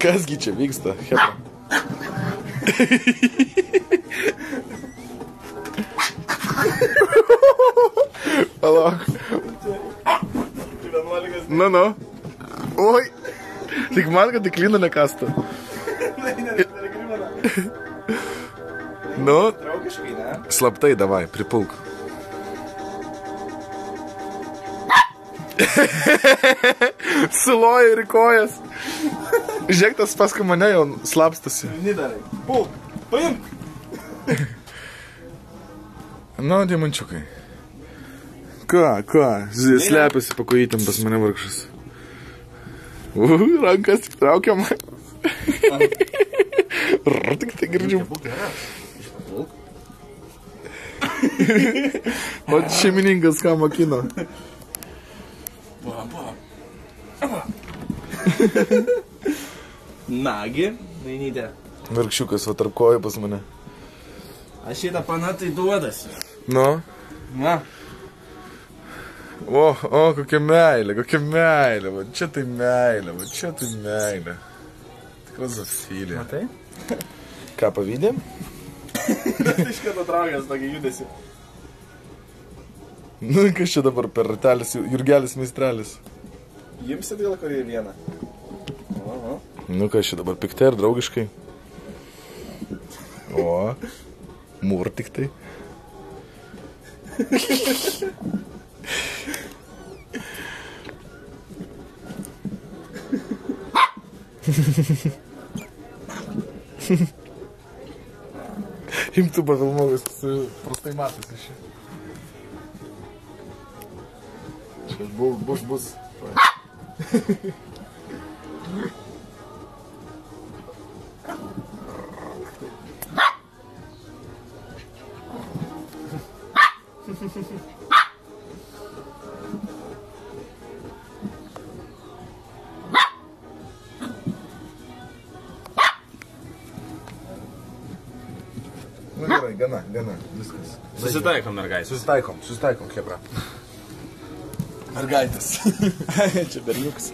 Kasgi čia vyksta, hebra? Palauk. Nu. Oi. Tik man, kad tik lyną nekasta. Nu. Draugiškai, ne? Slaptai, davai, pripulk. Suloja ir kojas. Žiūrėk, tas paskui mane jau slapstasi. Nidarai. Pulk. Paimk. Nu, diemančiukai. Ką? Slepiasi po kojytėm pas mane vargšas. Rankas tik traukiam. Tik tai girdžiu. O šeimininkas ką mokino. Nagi, nainytė. Vargšiukas, va tarp kojų pas mane. Aš šitą panatai duodasi. Nu? Na. O, kokia meilė, va čia tai meilė. Tikra zafilė. Matai? Ką, pavydėm? Iš karto traukęs tokį judesį. Nu, kas čia dabar per ratelis, Jurgelis meistrelis? Jimsit gal kurį vieną? Oho. Nu, kas čia dabar piktai ir draugiškai? O, mūr tik tai. Imtų pafilmovus, prastai matosi šį. Čia bus. Nu gerai, gana, viskas. Susitaikom, mergaitės. Susitaikom, hebra. Mergaitės. Čia berniukas.